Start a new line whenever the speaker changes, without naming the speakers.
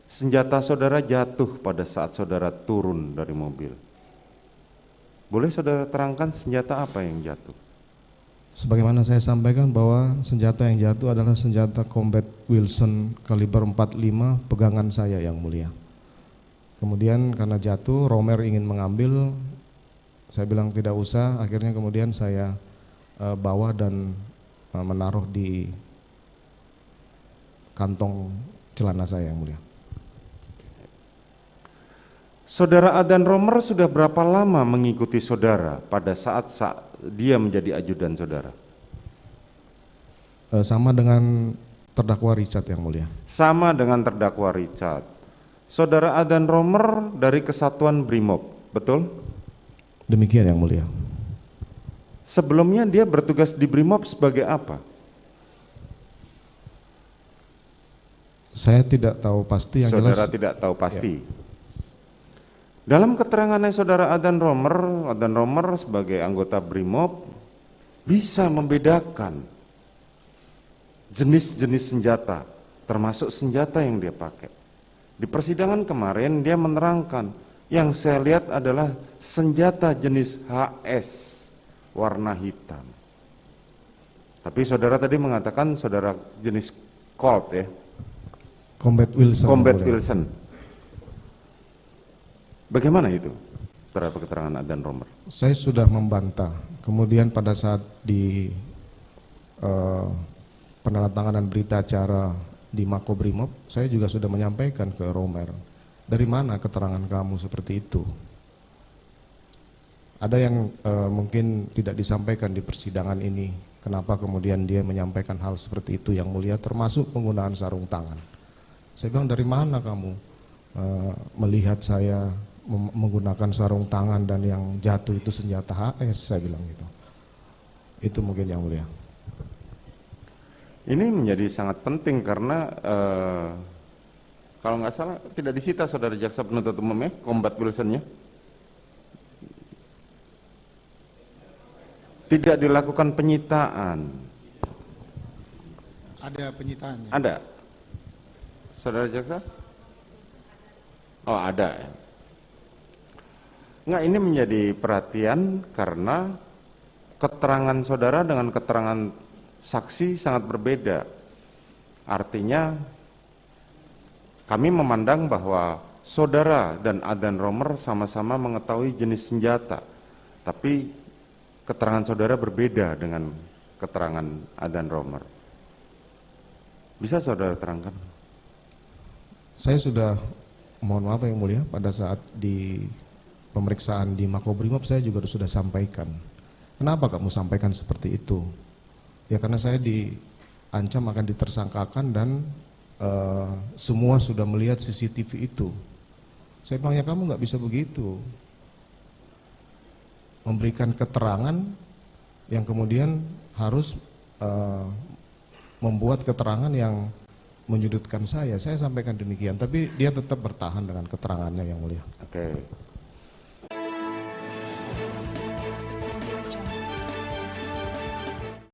senjata saudara jatuh pada saat saudara turun dari mobil. Boleh saudara terangkan senjata apa yang jatuh?
Sebagaimana saya sampaikan bahwa senjata yang jatuh adalah senjata Combat Wilson kaliber 45 pegangan saya yang mulia. Kemudian karena jatuh, Romer ingin mengambil, saya bilang tidak usah, akhirnya kemudian saya bawa dan menaruh di kantong celana saya yang mulia.
Saudara Adan Romer sudah berapa lama mengikuti saudara pada saat dia menjadi ajudan saudara?
Sama dengan terdakwa Richard yang mulia.
Sama dengan terdakwa Richard. Saudara Adan Romer dari Kesatuan Brimob, betul?
Demikian yang mulia.
Sebelumnya dia bertugas di Brimob sebagai apa?
Saya tidak tahu pasti, yang
saudara
jelas
tidak tahu pasti.
Ya.
Dalam keterangannya saudara Adan Romer sebagai anggota Brimob bisa membedakan jenis-jenis senjata, termasuk senjata yang dia pakai. Di persidangan kemarin dia menerangkan, yang saya lihat adalah senjata jenis HS warna hitam. Tapi saudara tadi mengatakan saudara jenis Colt ya?
Combat Wilson.
Combat Wilson. Bagaimana itu terhadap keterangan Adan Romer?
Saya sudah membantah. Kemudian pada saat di penandatanganan berita acara di Makobrimob, saya juga sudah menyampaikan ke Romer, dari mana keterangan kamu seperti itu? Ada yang mungkin tidak disampaikan di persidangan ini. Kenapa kemudian dia menyampaikan hal seperti itu yang mulia, termasuk penggunaan sarung tangan. Saya bilang, dari mana kamu melihat saya menggunakan sarung tangan dan yang jatuh itu senjata HS, saya bilang gitu. Itu mungkin yang mulia.
Ini menjadi sangat penting karena kalau nggak salah tidak disita saudara jaksa penuntut umum ya, Combat Wilson-nya. Tidak dilakukan penyitaan.
Ada penyitaannya.
Ada. Saudara jaksa? Oh, ada ya. Enggak, ini menjadi perhatian karena keterangan saudara dengan keterangan saksi sangat berbeda. Artinya kami memandang bahwa saudara dan Adan Romer sama-sama mengetahui jenis senjata, tapi keterangan saudara berbeda dengan keterangan Adan Romer. Bisa saudara terangkan?
Saya sudah, mohon maaf yang mulia, pada saat di pemeriksaan di Makobrimob saya juga sudah sampaikan. Kenapa kamu sampaikan seperti itu? Ya karena saya diancam akan ditersangkakan dan semua sudah melihat CCTV itu. Saya bilang, ya kamu nggak bisa begitu. Memberikan keterangan yang kemudian harus membuat keterangan yang menyudutkan saya sampaikan demikian, tapi dia tetap bertahan dengan keterangannya yang mulia.
Oke.